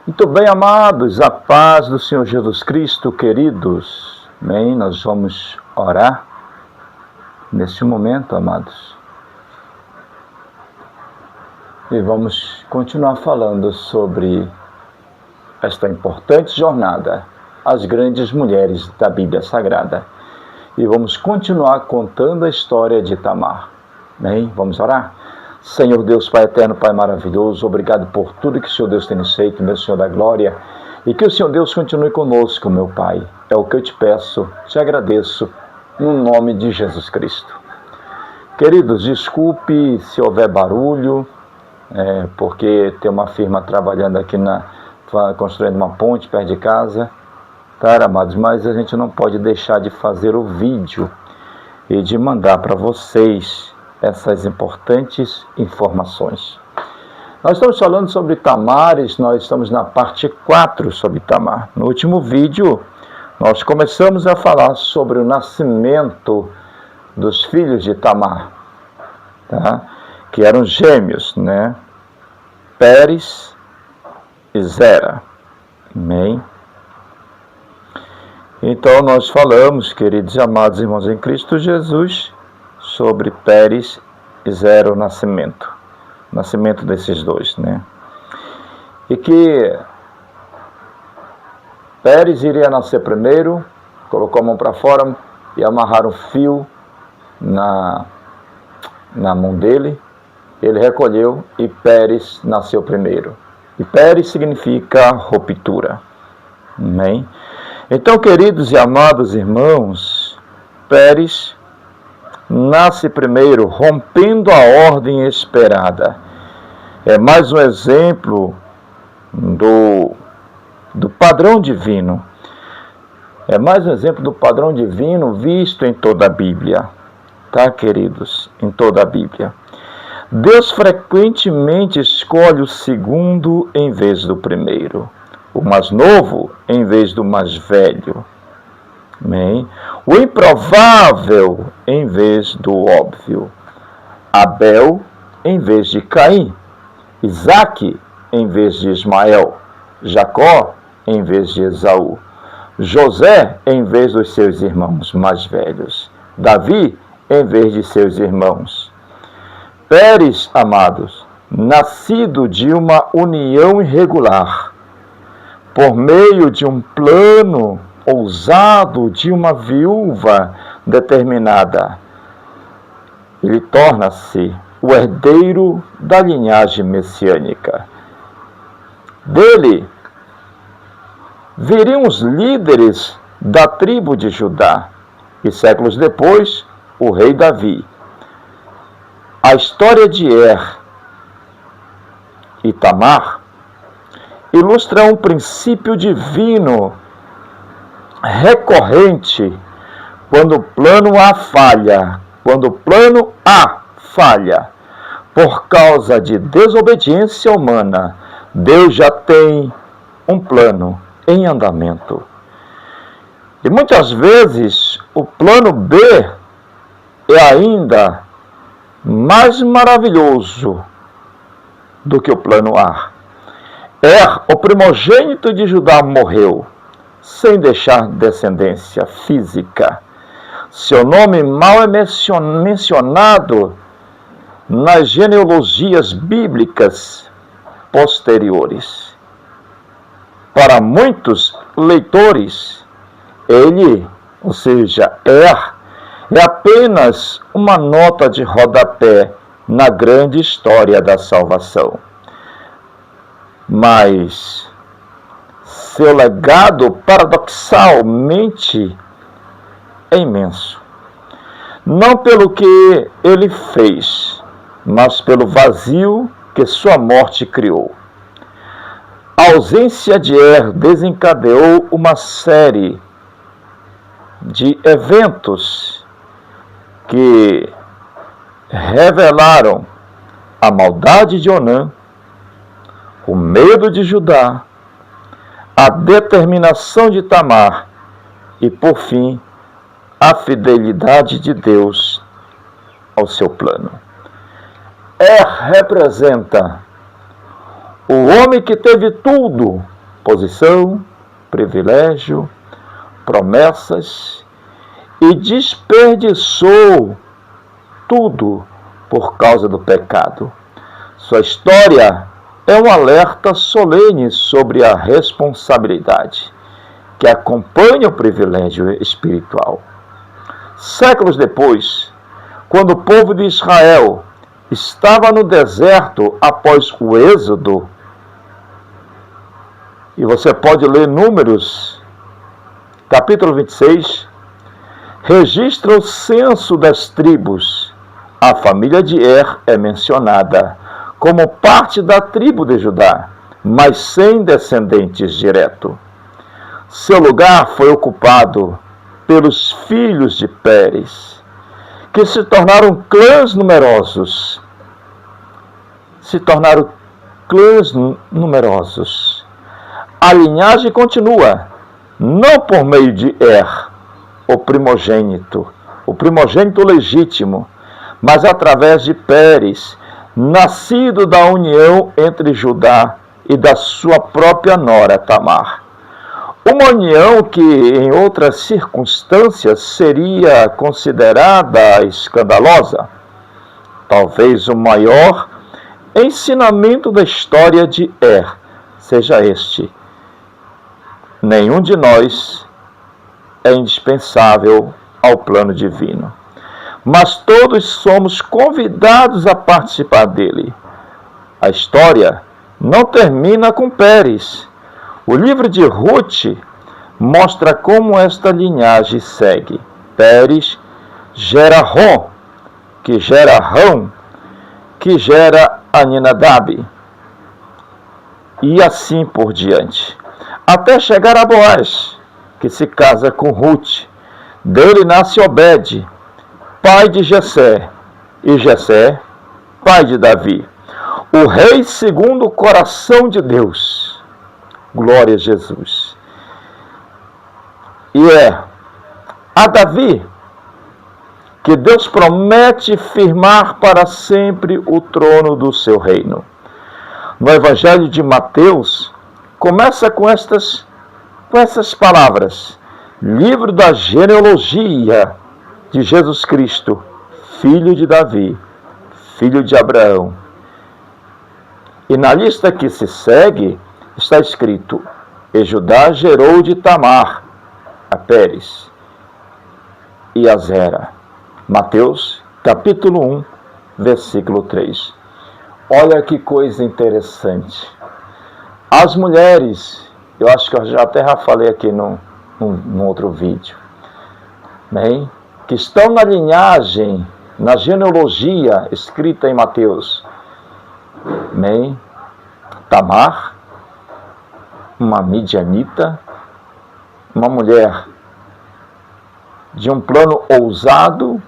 Muito bem, amados, a paz do Senhor Jesus Cristo, queridos. Bem, nós vamos orar neste momento, amados. E vamos continuar falando sobre esta importante jornada, as grandes mulheres da Bíblia Sagrada. E vamos continuar contando a história de Tamar. Bem, vamos orar? Senhor Deus, Pai eterno, Pai maravilhoso, obrigado por tudo que o Senhor Deus tem feito, meu Senhor da glória, e que o Senhor Deus continue conosco, meu Pai. É o que eu te peço, te agradeço, no nome de Jesus Cristo. Queridos, desculpe se houver barulho, porque tem uma firma trabalhando aqui, construindo uma ponte perto de casa, tá, amados? Mas a gente não pode deixar de fazer o vídeo e de mandar para vocês essas importantes informações. Nós estamos falando sobre Tamares, nós estamos na parte 4 sobre Tamar. No último vídeo, nós começamos a falar sobre o nascimento dos filhos de Tamar, tá? Que eram gêmeos, né? Pérez e Zera. Amém? Então nós falamos, queridos e amados irmãos em Cristo Jesus, sobre Pérez e Zera, o nascimento desses dois, né? E que Pérez iria nascer primeiro, colocou a mão para fora e amarraram um fio na mão dele, ele recolheu e Pérez nasceu primeiro. E Pérez significa ruptura. Amém? Então, queridos e amados irmãos, Pérez nasce primeiro, rompendo a ordem esperada. É mais um exemplo do padrão divino. É mais um exemplo do padrão divino visto em toda a Bíblia. Tá, queridos? Em toda a Bíblia. Deus frequentemente escolhe o segundo em vez do primeiro. O mais novo em vez do mais velho. Amém? O improvável em vez do óbvio. Abel em vez de Caim. Isaque em vez de Ismael. Jacó em vez de Esaú. José em vez dos seus irmãos mais velhos. Davi em vez de seus irmãos. Pérez, amados, nascido de uma união irregular, por meio de um plano ousado de uma viúva determinada, ele torna-se o herdeiro da linhagem messiânica. Dele viriam os líderes da tribo de Judá e séculos depois o rei Davi. A história de e Tamar ilustra um princípio divino recorrente quando o plano A falha, por causa de desobediência humana, Deus já tem um plano em andamento. E muitas vezes o plano B é ainda mais maravilhoso do que o plano A. O primogênito de Judá, morreu sem deixar descendência física. Seu nome mal é mencionado nas genealogias bíblicas posteriores. Para muitos leitores, ele, ou seja, é apenas uma nota de rodapé na grande história da salvação. Mas seu legado, paradoxalmente, é imenso. Não pelo que ele fez, mas pelo vazio que sua morte criou. A ausência de desencadeou uma série de eventos que revelaram a maldade de Onã, o medo de Judá, a determinação de Tamar e, por fim, a fidelidade de Deus ao seu plano. Representa o homem que teve tudo posição, privilégio, promessas e desperdiçou tudo por causa do pecado. Sua história é um alerta solene sobre a responsabilidade que acompanha o privilégio espiritual. Séculos depois, quando o povo de Israel estava no deserto após o êxodo, e você pode ler Números, capítulo 26, registra o censo das tribos. A família de é mencionada como parte da tribo de Judá, mas sem descendentes diretos. Seu lugar foi ocupado pelos filhos de Pérez, que se tornaram clãs numerosos. A linhagem continua, não por meio de o primogênito legítimo, mas através de Pérez, nascido da união entre Judá e da sua própria nora Tamar. Uma união que, em outras circunstâncias, seria considerada escandalosa. Talvez o maior ensinamento da história de seja este: nenhum de nós é indispensável ao plano divino, mas todos somos convidados a participar dele. A história não termina com Pérez. O livro de Ruth mostra como esta linhagem segue. Pérez gera Rom, que gera Rão, que gera Aminadab, e assim por diante, até chegar a Boaz, que se casa com Ruth. Dele nasce Obed, pai de Jessé, e Jessé, pai de Davi, o rei segundo o coração de Deus. Glória a Jesus. E a Davi que Deus promete firmar para sempre o trono do seu reino. No Evangelho de Mateus, começa com essas palavras: livro da genealogia de Jesus Cristo, filho de Davi, filho de Abraão. E na lista que se segue está escrito: e Judá gerou de Tamar a Pérez e a Zera. Mateus, capítulo 1, versículo 3. Olha que coisa interessante. As mulheres, eu acho que eu já até falei aqui num outro vídeo, bem, que estão na linhagem, na genealogia escrita em Mateus, bem, Tamar, uma midianita, uma mulher de um plano ousado,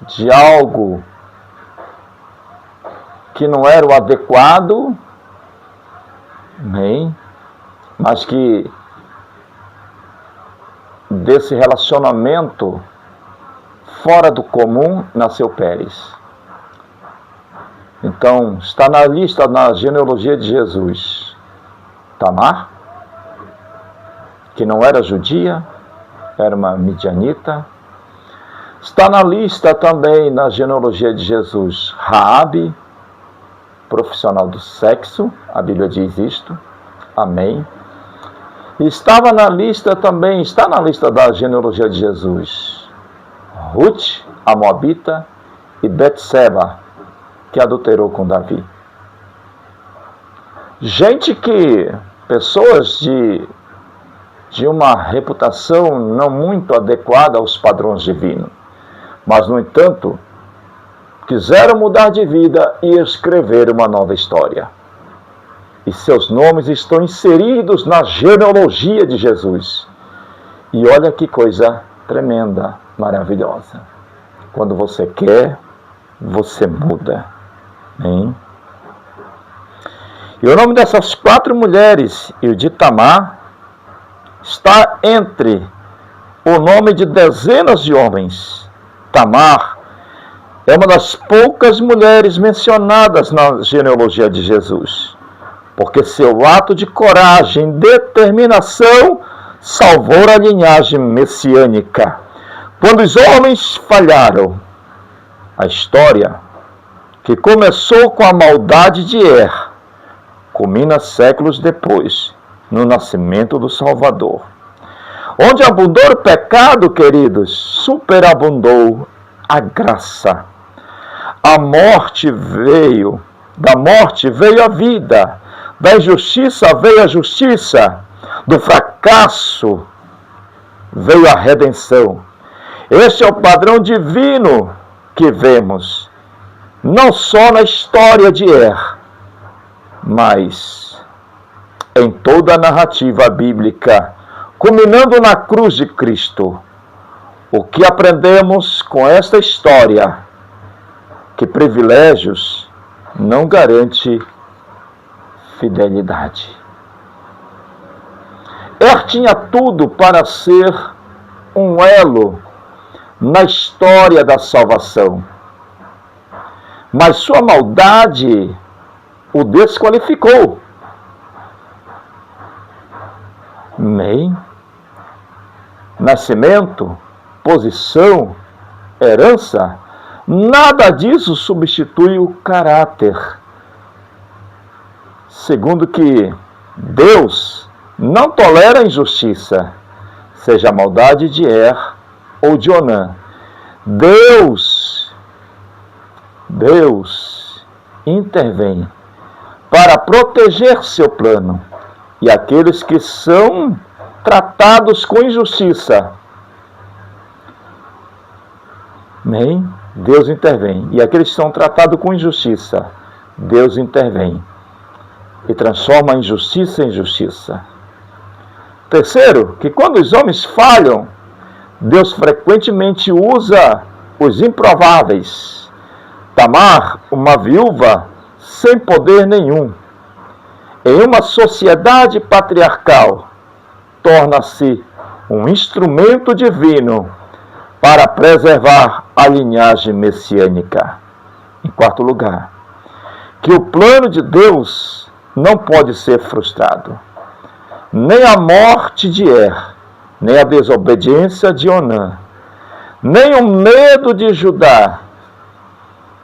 de algo que não era o adequado, mas que desse relacionamento fora do comum nasceu Pérez. Então, está na lista, na genealogia de Jesus, Tamar, que não era judia, era uma midianita. Está na lista também, na genealogia de Jesus, Raabe, profissional do sexo, a Bíblia diz isto, amém. Estava na lista também, está na lista da genealogia de Jesus, Ruth, a Moabita, e Betseba, que adulterou com Davi. Pessoas de uma reputação não muito adequada aos padrões divinos, mas, no entanto, quiseram mudar de vida e escrever uma nova história. E seus nomes estão inseridos na genealogia de Jesus. E olha que coisa tremenda, maravilhosa. Quando você quer, você muda. Hein? E o nome dessas 4 mulheres e o de Tamar está entre o nome de dezenas de homens. Tamar é uma das poucas mulheres mencionadas na genealogia de Jesus. porque seu ato de coragem e determinação salvou a linhagem messiânica. Quando os homens falharam, a história, que começou com a maldade de Er, culmina séculos depois, no nascimento do Salvador. Onde abundou o pecado, queridos, superabundou a graça. A morte veio, da morte veio a vida, da injustiça veio a justiça, do fracasso veio a redenção. Este é o padrão divino que vemos, não só na história de Er, mas em toda a narrativa bíblica, culminando na cruz de Cristo. O que aprendemos com esta história? Que privilégios não garante fidelidade. Er tinha tudo para ser um elo na história da salvação, mas sua maldade o desqualificou. Amém? Nascimento, posição, herança, nada disso substitui o caráter. Segundo que Deus não tolera a injustiça, seja a maldade de Er ou de Onã. Deus intervém para proteger seu plano. E aqueles que são tratados com injustiça, amém? Deus intervém. E aqueles que são tratados com injustiça, Deus intervém e transforma a injustiça em justiça. Terceiro, que quando os homens falham, Deus frequentemente usa os improváveis. Tamar, uma viúva sem poder nenhum, em uma sociedade patriarcal, torna-se um instrumento divino para preservar a linhagem messiânica. Em quarto lugar, que o plano de Deus não pode ser frustrado. Nem a morte de Er, nem a desobediência de Onã, nem o medo de Judá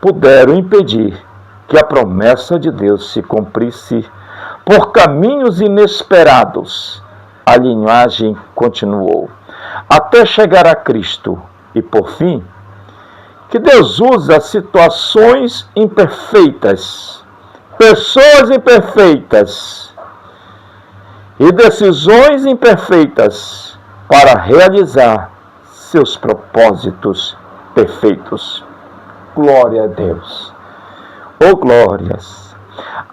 puderam impedir que a promessa de Deus se cumprisse. Por caminhos inesperados, a linhagem continuou, até chegar a Cristo. E por fim, que Deus usa situações imperfeitas, pessoas imperfeitas e decisões imperfeitas para realizar seus propósitos perfeitos. Glória a Deus. Oh, glórias!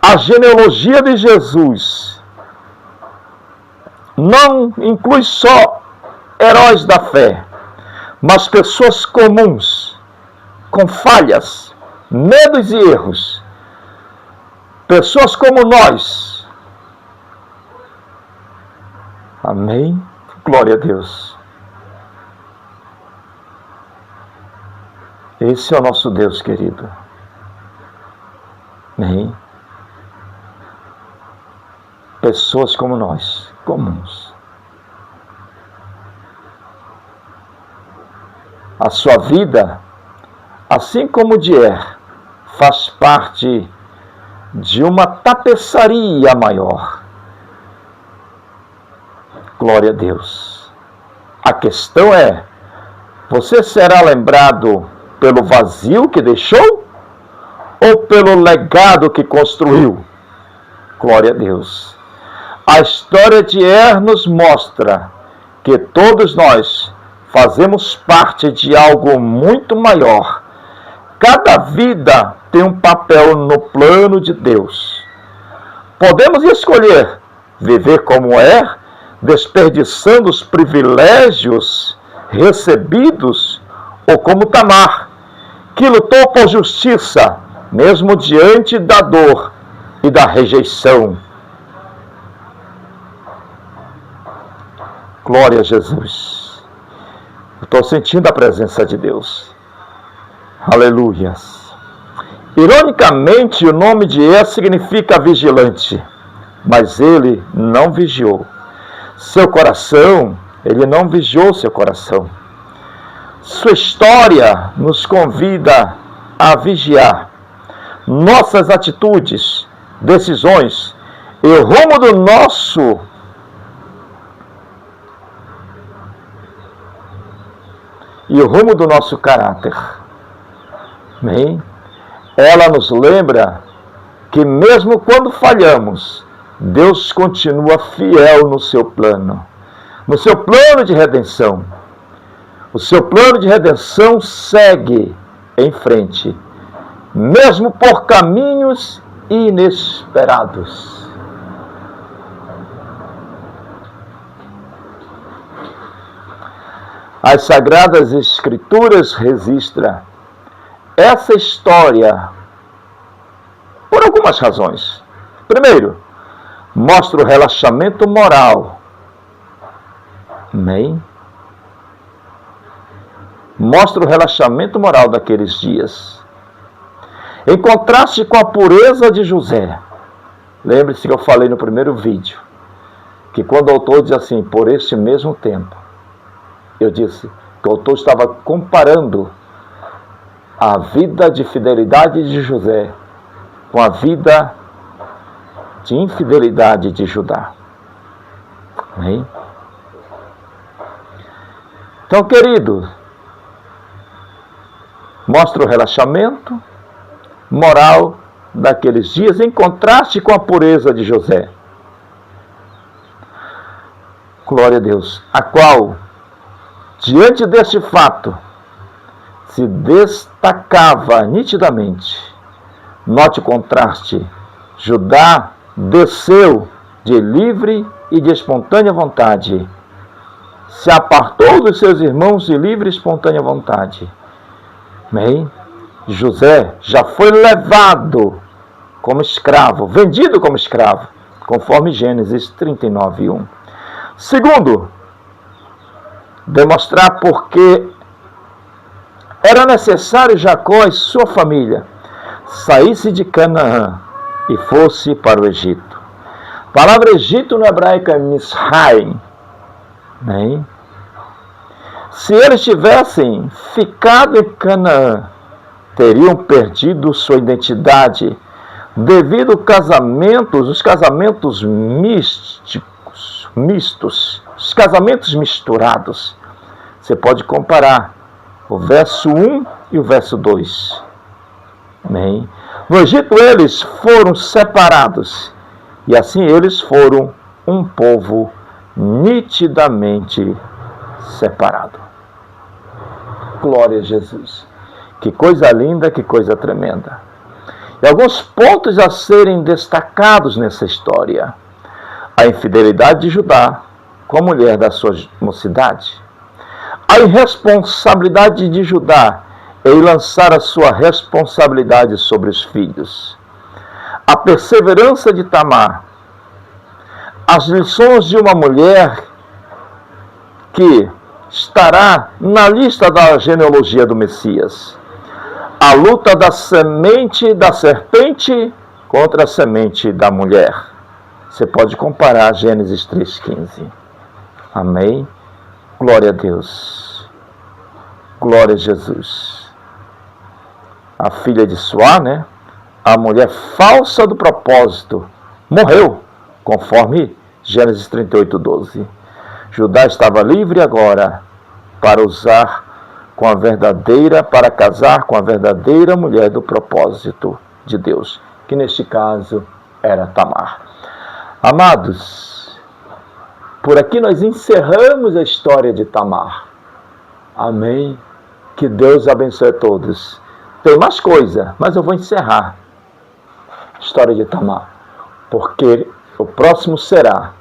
A genealogia de Jesus não inclui só heróis da fé, mas pessoas comuns, com falhas, medos e erros. Pessoas como nós. Amém? Glória a Deus. Esse é o nosso Deus, querido. Amém? Pessoas como nós, comuns. A sua vida, assim como de Er, faz parte de uma tapeçaria maior. Glória a Deus. A questão é, você será lembrado pelo vazio que deixou ou pelo legado que construiu? Glória a Deus. A história de Er nos mostra que todos nós fazemos parte de algo muito maior. Cada vida tem um papel no plano de Deus. Podemos escolher viver como Er, desperdiçando os privilégios recebidos, ou como Tamar, que lutou por justiça, mesmo diante da dor e da rejeição. Glória a Jesus. Eu estou sentindo a presença de Deus. Aleluias. Ironicamente, o nome de Er significa vigilante. mas ele não vigiou. Seu coração, ele não vigiou seu coração. Sua história nos convida a vigiar nossas atitudes, decisões e o rumo do nosso caráter. Amém? Ela nos lembra que mesmo quando falhamos, Deus continua fiel no seu plano de redenção. O seu plano de redenção segue em frente, mesmo por caminhos inesperados. As Sagradas Escrituras registram essa história por algumas razões. Primeiro, mostra o relaxamento moral. Amém? Mostra o relaxamento moral daqueles dias. Em contraste com a pureza de José. Lembre-se que eu falei no primeiro vídeo, que quando o autor diz assim, por este mesmo tempo, eu disse que o autor estava comparando a vida de fidelidade de José com a vida de infidelidade de Judá. Amém? Então, querido, mostra o relaxamento moral daqueles dias em contraste com a pureza de José. Glória a Deus. A qual, diante deste fato, se destacava nitidamente. Note o contraste. Judá desceu de livre e de espontânea vontade. Se apartou dos seus irmãos de livre e espontânea vontade. Amém? José já foi levado como escravo, vendido como escravo, conforme Gênesis 39:1. Segundo, demonstrar porque era necessário Jacó e sua família saísse de Canaã e fosse para o Egito. A palavra Egito no hebraico é Misraim. Amém? Se eles tivessem ficado em Canaã, teriam perdido sua identidade devido os casamentos mistos, os casamentos misturados. Você pode comparar o verso 1 e o verso 2. Amém? No Egito eles foram separados e assim eles foram um povo nitidamente separado. Glória a Jesus. Que coisa linda, que coisa tremenda. E alguns pontos a serem destacados nessa história. A infidelidade de Judá com a mulher da sua mocidade. A irresponsabilidade de Judá em lançar a sua responsabilidade sobre os filhos. A perseverança de Tamar. As lições de uma mulher que estará na lista da genealogia do Messias. A luta da semente da serpente contra a semente da mulher. Você pode comparar Gênesis 3:15. Amém? Glória a Deus. Glória a Jesus. A filha de Suá, a mulher falsa do propósito, morreu, conforme Gênesis 38:12. Judá estava livre agora para casar com a verdadeira mulher do propósito de Deus, que neste caso era Tamar. Amados, por aqui nós encerramos a história de Tamar. Amém? Que Deus abençoe a todos. Tem mais coisa, mas eu vou encerrar a história de Tamar, porque o próximo será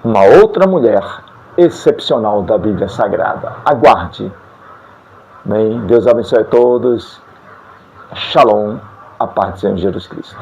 uma outra mulher excepcional da Bíblia Sagrada. Aguarde. Amém? Deus abençoe a todos. Shalom. A paz do Senhor Jesus Cristo.